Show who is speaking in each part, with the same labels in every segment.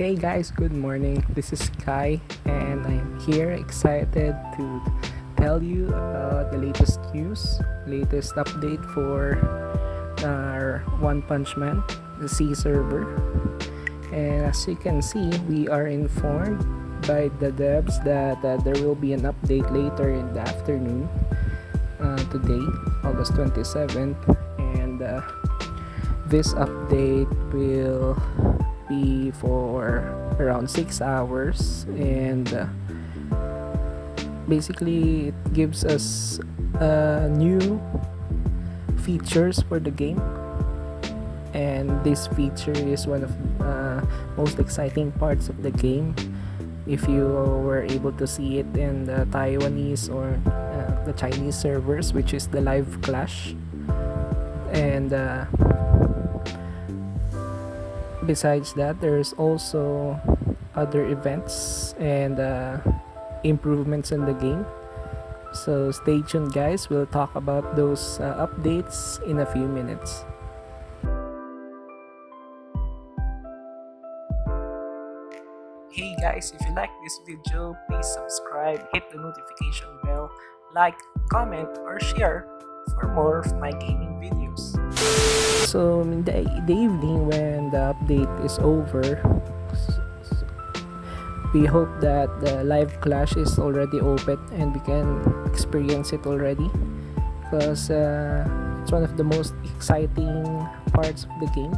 Speaker 1: Hey guys, good morning. This is Kai, and I'm here excited to tell you about the latest news, latest update for our One Punch Man, the C server. And as you can see, we are informed by the devs that there will be an update later in the afternoon, today, August 27th, and this update will be for around 6 hours, and basically it gives us new features for the game, and this feature is one of most exciting parts of the game if you were able to see it in the Taiwanese or the Chinese servers, which is the live clash. And besides that, there's also other events and improvements in the game, so stay tuned guys. We'll talk about those updates in a few minutes. Hey guys, if you like this video, please subscribe, hit the notification bell, like, comment, or share for more of my gaming videos. So in the evening, when the update is over, we hope that the live clash is already open and we can experience it already, because it's one of the most exciting parts of the game.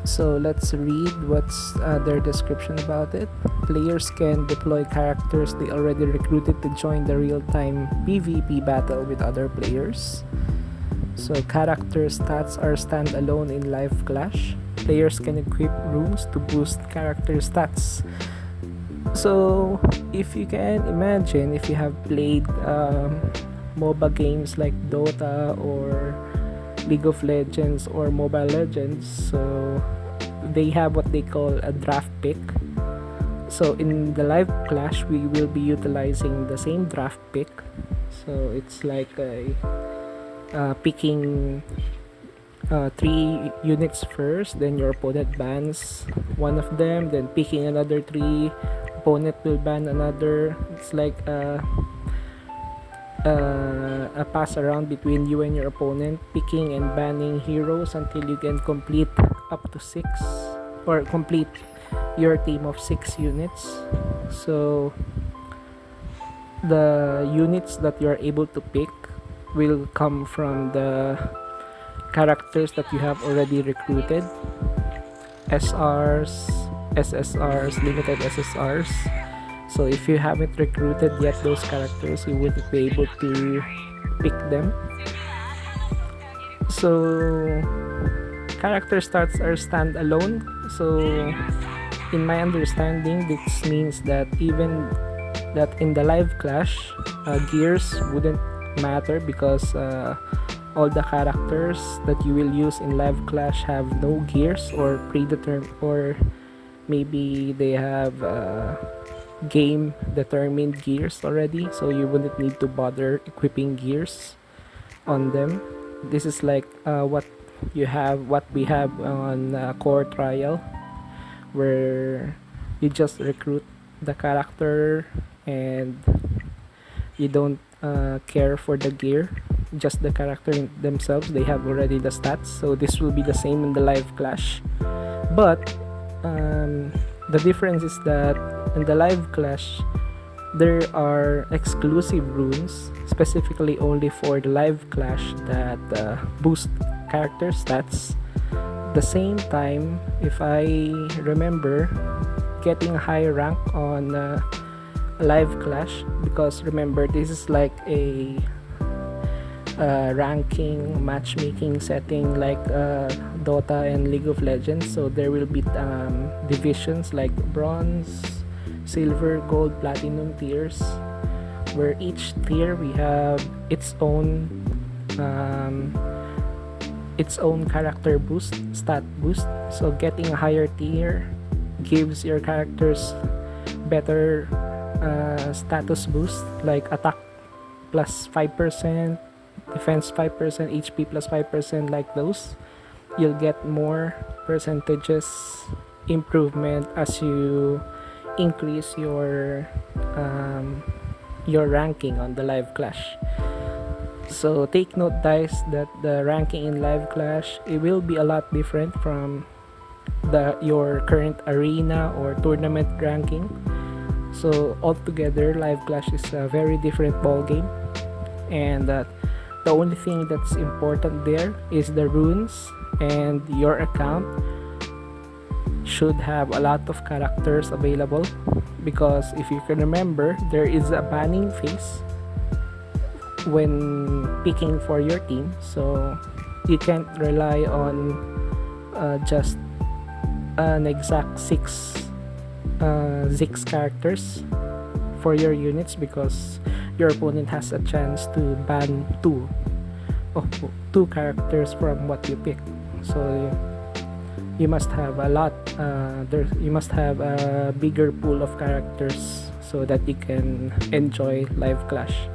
Speaker 1: So let's read what's their description about it. Players can deploy characters they already recruited to join the real-time PvP battle with other players. So character stats are standalone in live clash. Players can equip runes to boost character stats. So if you can imagine, if you have played MOBA games like Dota or League of Legends or Mobile Legends, so they have what they call a draft pick. So in the live clash, we will be utilizing the same draft pick. So it's like picking 3 units first, then your opponent bans one of them, then picking another 3, opponent will ban another. It's like a pass around between you and your opponent, picking and banning heroes until you can complete up to 6, or complete your team of 6 units. So the units that you're able to pick will come from the characters that you have already recruited, SRs, SSRs, limited SSRs. So if you haven't recruited yet those characters, you wouldn't be able to pick them. So character stats are standalone. So in my understanding, this means that even that in the live clash, gears wouldn't matter, because all the characters that you will use in live clash have no gears, or predetermined, or maybe they have game determined gears already, so you wouldn't need to bother equipping gears on them. This is like what we have on core trial, where you just recruit the character and you don't care for the gear, just the character themselves. They have already the stats, so this will be the same in the live clash. But the difference is that in the live clash, there are exclusive runes specifically only for the live clash that boost character stats. The same time, if I remember, getting a high rank on live clash, because remember, this is like a ranking matchmaking setting like Dota and League of Legends. So there will be divisions like bronze, silver, gold, platinum tiers, where each tier we have its own character boost, stat boost. So getting a higher tier gives your characters better status boost, like attack plus 5%, defense 5%, HP plus 5%, like those. You'll get more percentages improvement as you increase your ranking on the live clash. So take note, guys, that the ranking in live clash, it will be a lot different from your current arena or tournament ranking. So altogether, live clash is a very different ball game, and the only thing that's important there is the runes, and your account should have a lot of characters available, because if you can remember, there is a banning phase when picking for your team, so you can't rely on just an exact six characters for your units, because your opponent has a chance to ban two characters from what you pick. So you must have a lot you must have a bigger pool of characters so that you can enjoy live clash.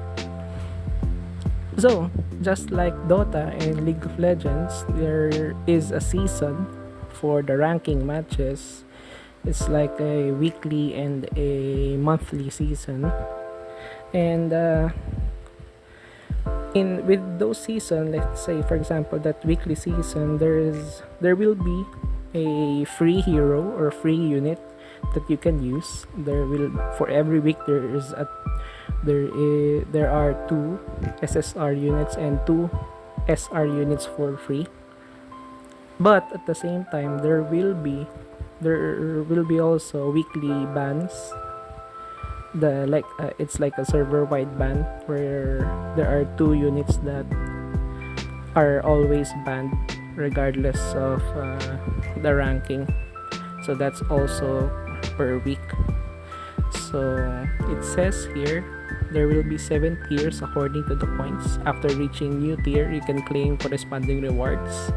Speaker 1: So just like Dota and League of Legends, there is a season for the ranking matches. It's like a weekly and a monthly season, and in with those season, let's say for example that weekly season, there will be a free hero or free unit that you can use. For every week there are 2 SSR units and 2 SR units for free. But at the same time, there will be also weekly bans. It's like a server wide ban where there are 2 units that are always banned regardless of the ranking. So that's also per week. So it says here there will be 7 tiers according to the points. After reaching new tier, you can claim corresponding rewards,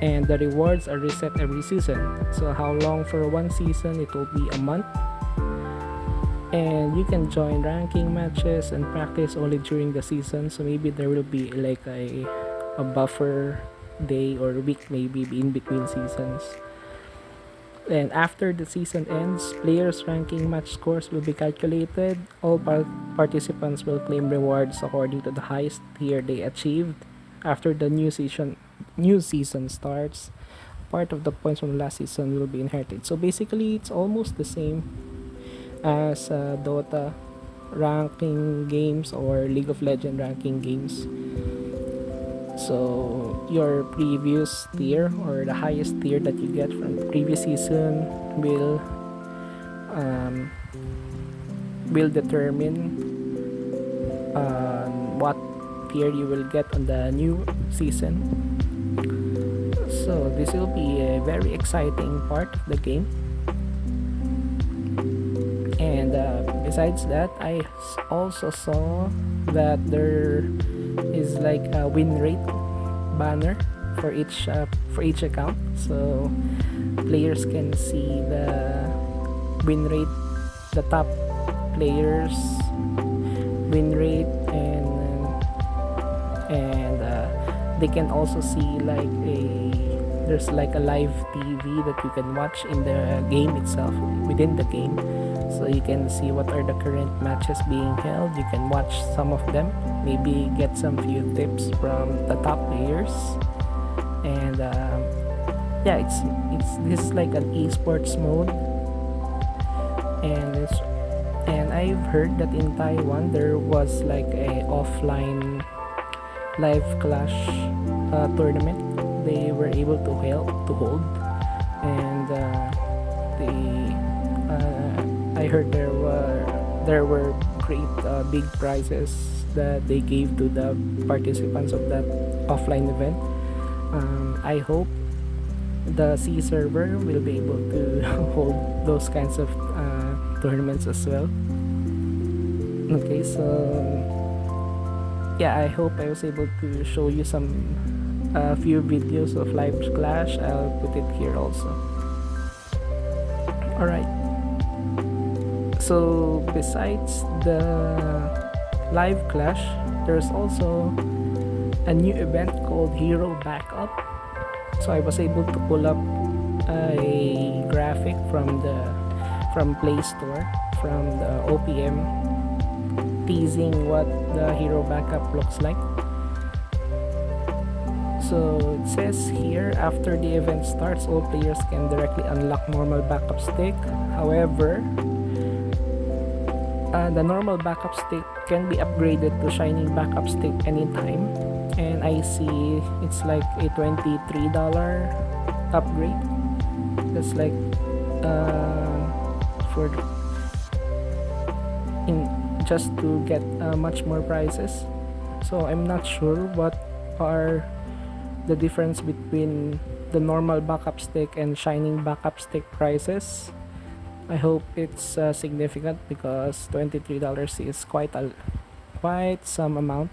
Speaker 1: and the rewards are reset every season. So how long for one season? It will be a month, and you can join ranking matches and practice only during the season. So maybe there will be like a buffer day or week maybe in between seasons. And after the season ends, players' ranking match scores will be calculated. All participants will claim rewards according to the highest tier they achieved. After the new season starts, part of the points from last season will be inherited. So basically, it's almost the same as Dota ranking games or League of Legends ranking games. So your previous tier or the highest tier that you get from the previous season will determine what tier you will get on the new season. So this will be a very exciting part of the game. And besides that, I also saw that there is like a win rate banner for each account, so players can see the win rate, the top players win rate, and they can also see there's like a live TV that you can watch in the game itself, within the game. So you can see what are the current matches being held. You can watch some of them, maybe get some few tips from the top players. And this is like an esports mode. And I've heard that in Taiwan there was like a offline live clash tournament they were able to hold, and I heard there were great big prizes that they gave to the participants of that offline event. I hope the C server will be able to hold those kinds of tournaments as well. Okay, so yeah, I hope I was able to show you a few videos of live clash. I'll put it here also. Alright, so besides the live clash, there's also a new event called Hero Backup. So I was able to pull up a stick from Play Store, from the OPM, teasing what the hero backup looks like. So it says here, after the event starts, all players can directly unlock normal backup stick. However, the normal backup stick can be upgraded to shining backup stick anytime, and I see it's like a $23 upgrade. That's like for just to get much more prices. So I'm not sure what are the difference between the normal backup stick and shining backup stick prices. I hope it's significant, because $23 is quite some amount.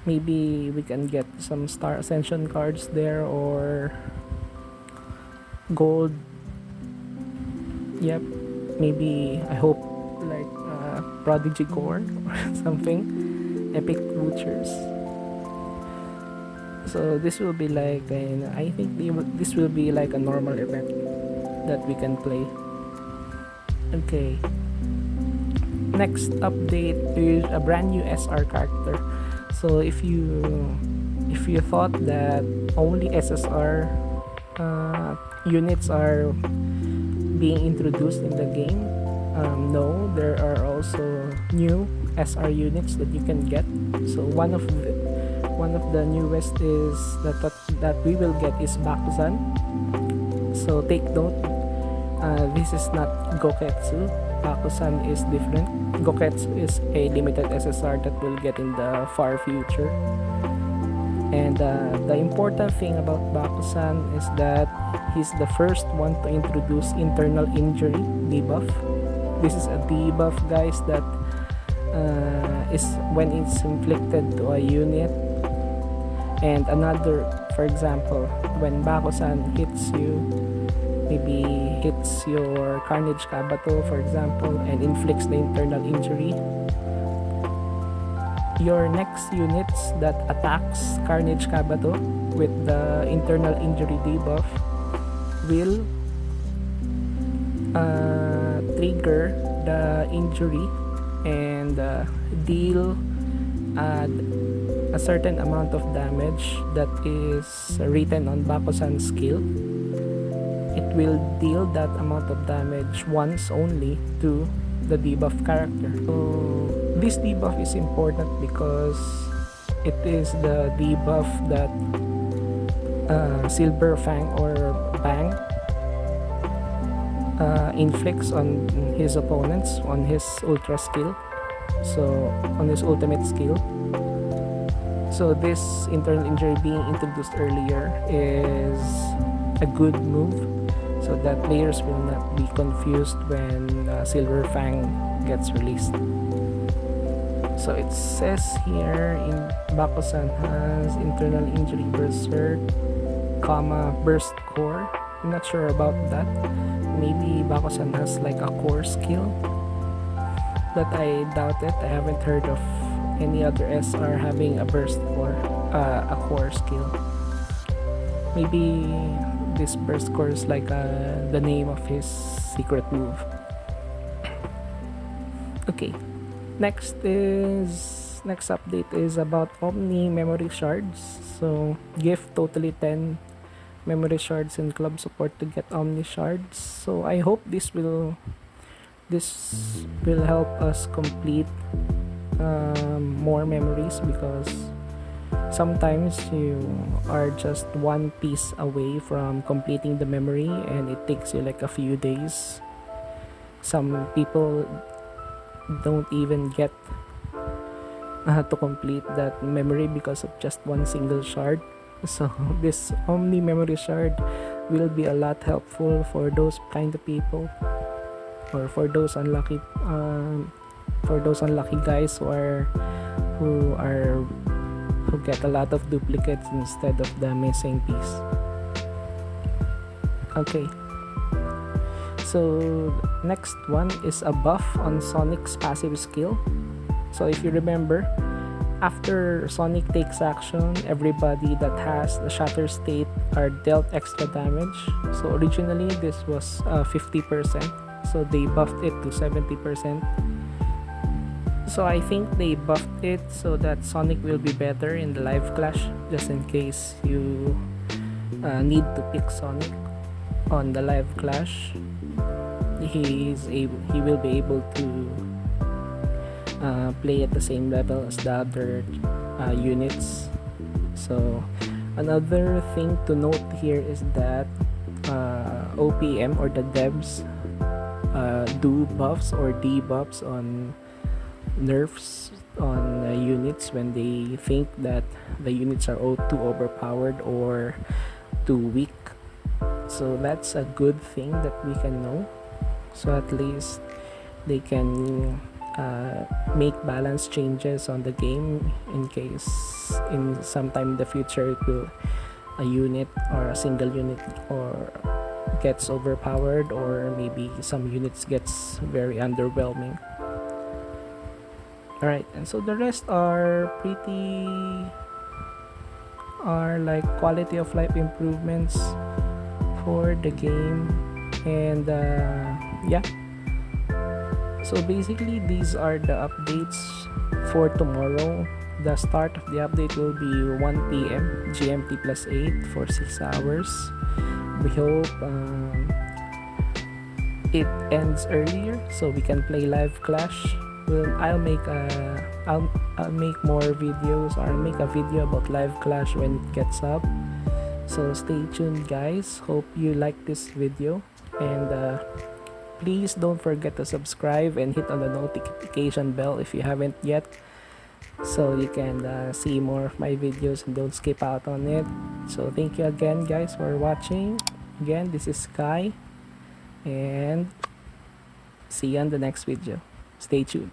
Speaker 1: Maybe we can get some Star Ascension cards there, or gold. Yep, maybe, I hope, like Prodigy Core or something, epic Butchers. So this will be like I think this will be like a normal event that we can play. Okay, next update is a brand new SR character. So if you thought that only SSR units are being introduced in the game, no, there are also new SR units that you can get. So one of the newest is that we will get is Bakuzan. So take note, this is not Goketsu. Bakuzan is different. Goketsu is a limited SSR that we'll get in the far future. And the important thing about Bakuzan is that he's the first one to introduce internal injury debuff. This is a debuff, guys, that is when it's inflicted to a unit. And another, for example, when Bakuzan hits you, maybe hits your Carnage Kabato, for example, and inflicts the internal injury, your next units that attacks Carnage Kabato with the internal injury debuff will trigger the injury and deal a certain amount of damage that is written on Bakuzan's skill. It will deal that amount of damage once only to the debuff character. So this debuff is important because it is the debuff that Silver Fang or Bang inflicts on his opponents on his ultra skill, so on his ultimate skill. So this internal injury being introduced earlier is a good move, so that players will not be confused when Silver Fang gets released. So it says here in Bakuzan has internal injury berserk, burst core. I'm not sure about that. Maybe Bakuzan has like a core skill, but I doubt it. I haven't heard of any other SR having a burst core, a core skill. Maybe this burst core is like the name of his secret move. Okay, next update is about Omni memory shards. So gift totally 10 memory shards in club support to get Omni shards. So I hope this will help us complete more memories, because sometimes you are just one piece away from completing the memory and it takes you like a few days. Some people don't even get to complete that memory because of just one single shard. So this Omni memory shard will be a lot helpful for those kind of people, or for those unlucky guys who get a lot of duplicates instead of the missing piece. Okay, so next one is a buff on Sonic's passive skill. So if you remember, after Sonic takes action, everybody that has the Shatter State are dealt extra damage. So originally this was 50%, so they buffed it to 70%. So I think they buffed it so that Sonic will be better in the live clash, just in case you need to pick Sonic on the live clash. He will be able to play at the same level as the other units. So another thing to note here is that OPM or the devs do buffs or debuffs on nerfs on units when they think that the units are too overpowered or too weak. So that's a good thing that we can know. So at least they can make balance changes on the game in case in sometime in the future a unit or a single unit or gets overpowered, or maybe some units gets very underwhelming. Alright, and so the rest are like quality of life improvements for the game. And yeah, so basically these are the updates for tomorrow. The start of the update will be 1 p.m. GMT plus 8 for 6 hours. We hope it ends earlier so we can play live clash. I'll make more videos, or I'll make a video about live clash when it gets up. So stay tuned, guys. Hope you like this video, and please don't forget to subscribe and hit on the notification bell if you haven't yet, so you can see more of my videos and don't skip out on it. So thank you again, guys, for watching. Again, this is Kai, and see you on the next video. Stay tuned.